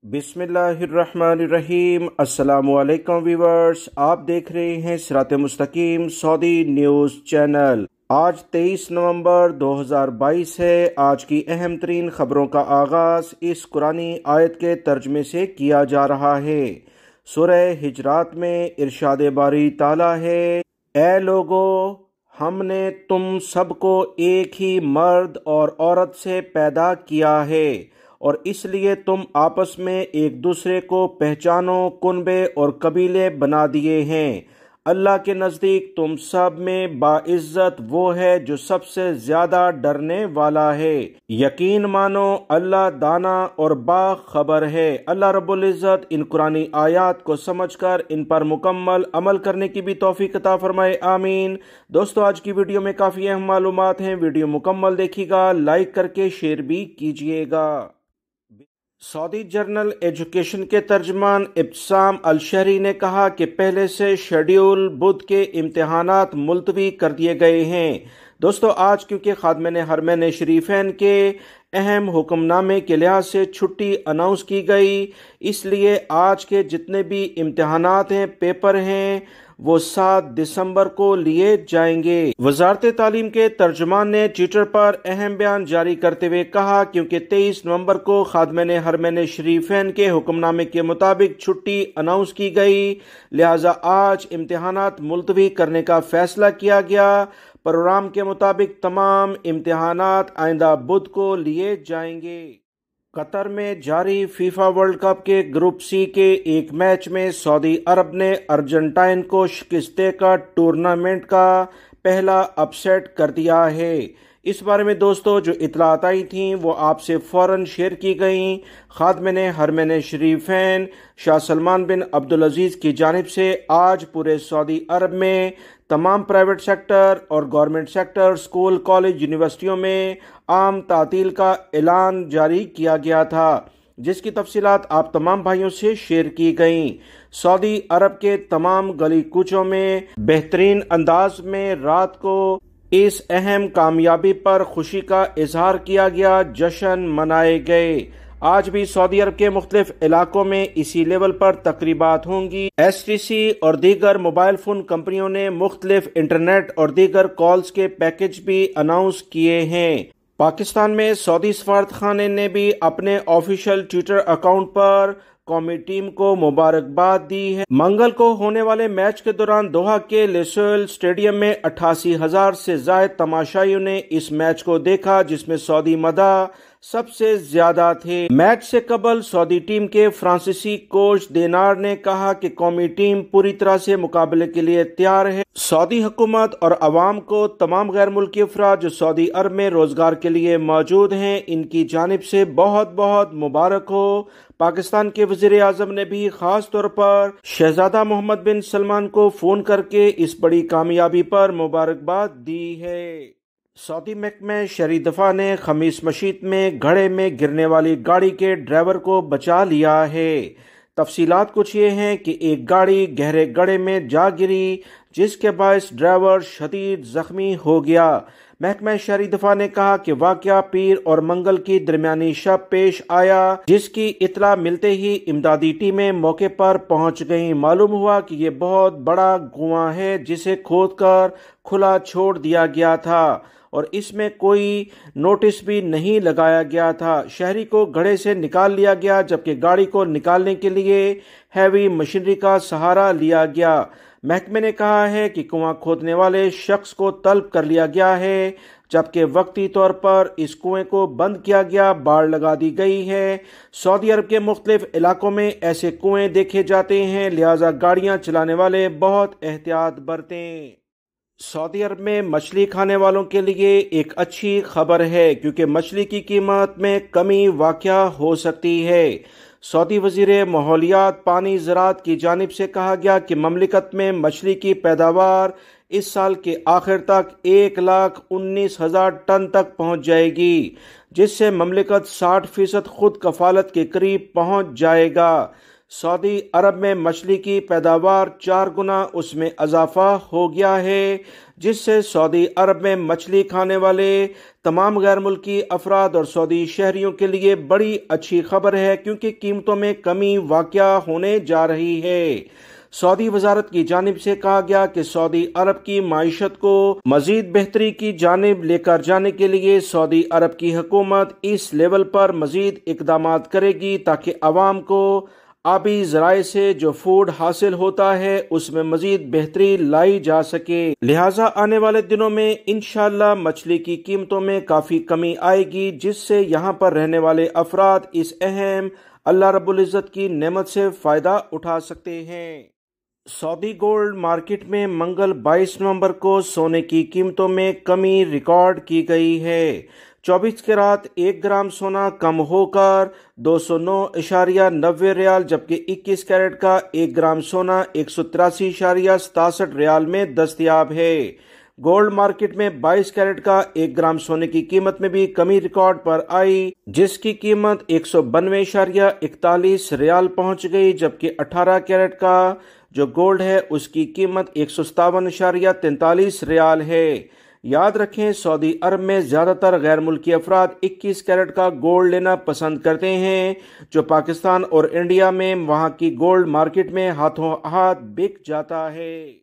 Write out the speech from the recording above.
बिस्मिल्लाहिर्रहमानिर्रहीम। अस्सलामुअलैकुम व्यूवर्स, आप देख रहे हैं सिरात मुस्तकीम सऊदी न्यूज़ चैनल। आज 23 नवंबर 2022 है। आज की अहम तरीन खबरों का आगाज़ इस कुरानी आयत के तर्जमे से किया जा रहा है। सूरह हिजरात में इरशाद बारी ताला है, ए लोगो, हमने तुम सबको एक ही मर्द और औरत से पैदा किया है और इसलिए तुम आपस में एक दूसरे को पहचानो, कुनबे और कबीले बना दिए हैं। अल्लाह के नज़दीक तुम सब में बाइज्जत वो है जो सबसे ज्यादा डरने वाला है। यकीन मानो अल्लाह दाना और बाखबर है। अल्लाह रब्बुल इज़्ज़त इन कुरानी आयात को समझकर इन पर मुकम्मल अमल करने की भी तौफीक अता फरमाए, आमीन। दोस्तों, आज की वीडियो में काफ़ी अहम मालूमात हैं। वीडियो मुकम्मल देखिएगा, लाइक करके शेयर भी कीजिएगा। सऊदी जर्नल एजुकेशन के तर्जमान इब्तिसाम अल-शहरी ने कहा कि पहले से शेड्यूल बुध के इम्तिहानात मुलतवी कर दिए गए हैं। दोस्तों, आज क्योंकि खादमिन हरमैन शरीफैन के अहम हुक्मनामे के लिहाज से छुट्टी अनाउंस की गई, इसलिए आज के जितने भी इम्तिहानात हैं, पेपर हैं, वो 7 दिसंबर को लिए जाएंगे। वजारत तालीम के तर्जुमान ने ट्विटर पर अहम बयान जारी करते हुए कहा, क्योंकि 23 नवंबर को खादमिन हरमैन शरीफैन के हुक्मनामे के मुताबिक छुट्टी अनाउंस की गई, लिहाजा आज इम्तिहानात मुलतवी करने का फैसला किया गया। प्रोग्राम के मुताबिक तमाम इम्तिहानात आइंदा बुध को लिए जाएंगे। कतर में जारी फीफा वर्ल्ड कप के ग्रुप सी के एक मैच में सऊदी अरब ने अर्जेंटाइन को शिकस्त देकर टूर्नामेंट का पहला अपसेट कर दिया है। इस बारे में दोस्तों जो इतलात आई थी वो आपसे फौरन शेयर की गई। खादमिन हरमैन शरीफैन शाह सलमान बिन अब्दुल अजीज की जानिब से आज पूरे सऊदी अरब में तमाम प्राइवेट सेक्टर और गवर्नमेंट सेक्टर, स्कूल, कॉलेज, यूनिवर्सिटियों में आम तातील का ऐलान जारी किया गया था, जिसकी तफसीलात आप तमाम भाइयों से शेयर की गई। सऊदी अरब के तमाम गली कूचों में बेहतरीन अंदाज में रात को इस अहम कामयाबी पर खुशी का इजहार किया गया, जश्न मनाए गए। आज भी सऊदी अरब के मुख्तलिफ इलाकों में इसी लेवल पर तकरीबात होंगी। STC और दीगर मोबाइल फोन कंपनियों ने मुख्तलिफ इंटरनेट और दीगर कॉल्स के पैकेज भी अनाउंस किए हैं। पाकिस्तान में सऊदी सफारत खाने ने भी अपने ऑफिशियल ट्विटर अकाउंट पर कौमी टीम को मुबारकबाद दी है। मंगल को होने वाले मैच के दौरान दोहा के लेसोल स्टेडियम में 88,000 से ज्यादा तमाशाइयों ने इस मैच को देखा, जिसमें सऊदी मदा सबसे ज्यादा थे। मैच से कबल सऊदी टीम के फ्रांसीसी कोच देनार ने कहा कि कौमी टीम पूरी तरह से मुकाबले के लिए तैयार है। सऊदी हुकूमत और अवाम को तमाम गैर मुल्की अफराद जो सऊदी अरब में रोजगार के लिए मौजूद हैं, इनकी जानिब से बहुत बहुत मुबारक हो। पाकिस्तान के वजीर आजम ने भी खास तौर पर शहजादा मोहम्मद बिन सलमान को फोन करके इस बड़ी कामयाबी पर मुबारकबाद दी है। सऊदी महकमा शहरी दफा ने खमीस मशीद में घड़े में गिरने वाली गाड़ी के ड्राइवर को बचा लिया है। तफसीलात कुछ ये हैं कि एक गाड़ी गहरे गड्ढे में जा गिरी, जिसके बायस ड्राइवर शदीद जख्मी हो गया। महकमा शहरी दफा ने कहा कि वाकया पीर और मंगल की दरमियानी शब पेश आया, जिसकी इतला मिलते ही इमदादी टीमें मौके पर पहुंच गईं। मालूम हुआ कि ये बहुत बड़ा कुआं है जिसे खोदकर खुला छोड़ दिया गया था और इसमें कोई नोटिस भी नहीं लगाया गया था। शहरी को घड़े से निकाल लिया गया, जबकि गाड़ी को निकालने के लिए हैवी मशीनरी का सहारा लिया गया। महकमे ने कहा है कि कुआं खोदने वाले शख्स को तलब कर लिया गया है, जबकि वक्ती तौर पर इस कुएं को बंद किया गया, बाड़ लगा दी गई है। सऊदी अरब के मुख्तलिफ इलाकों में ऐसे कुएं देखे जाते हैं, लिहाजा गाड़ियां चलाने वाले बहुत एहतियात बरतें। सऊदी अरब में मछली खाने वालों के लिए एक अच्छी खबर है, क्योंकि मछली की कीमत में कमी वाक़या हो सकती है। सऊदी वजीर माहौलियात, पानी, ज़राअत की जानिब से कहा गया कि ममलिकत में मछली की पैदावार इस साल के आखिर तक 1,19,000 टन तक पहुंच जाएगी, जिससे ममलिकत 60% खुद कफालत के करीब पहुंच जाएगा। सऊदी अरब में मछली की पैदावार 4 गुना उसमें इजाफा हो गया है, जिससे सऊदी अरब में मछली खाने वाले तमाम गैर मुल्की अफराद और सऊदी शहरियों के लिए बड़ी अच्छी खबर है, क्योंकि कीमतों में कमी वाक़या होने जा रही है। सऊदी वजारत की जानिब से कहा गया कि सऊदी अरब की माइशत को मजीद बेहतरी की जानिब लेकर जाने के लिए सऊदी अरब की हुकूमत इस लेवल पर मजीद इकदाम करेगी ताकि आवाम को आबी ज़राए से जो फूड हासिल होता है उसमें मजीद बेहतरी लाई जा सके। लिहाजा आने वाले दिनों में इंशाअल्लाह मछली की कीमतों में काफ़ी कमी आएगी, जिससे यहाँ पर रहने वाले अफराद इस अहम अल्लाह रब्बुल इज़्ज़त की नेमत से फ़ायदा उठा सकते हैं। सऊदी गोल्ड मार्केट में मंगल 22 नवंबर को सोने की कीमतों में कमी रिकॉर्ड की गई है। 24 कैरात 1 ग्राम सोना कम होकर 209.90 रियाल, जबकि 21 कैरेट का 1 ग्राम सोना 183.67 रियाल में दस्तयाब है। गोल्ड मार्केट में 22 कैरेट का 1 ग्राम सोने की कीमत में भी कमी रिकॉर्ड पर आई, जिसकी कीमत 192.41 रियाल पहुंच गई, जबकि 18 कैरेट का जो गोल्ड है उसकी कीमत 157.43 रियाल है। याद रखें, सऊदी अरब में ज़्यादातर गैर मुल्की अफराद 21 कैरेट का गोल्ड लेना पसंद करते हैं, जो पाकिस्तान और इंडिया में वहाँ की गोल्ड मार्केट में हाथों हाथ बिक जाता है।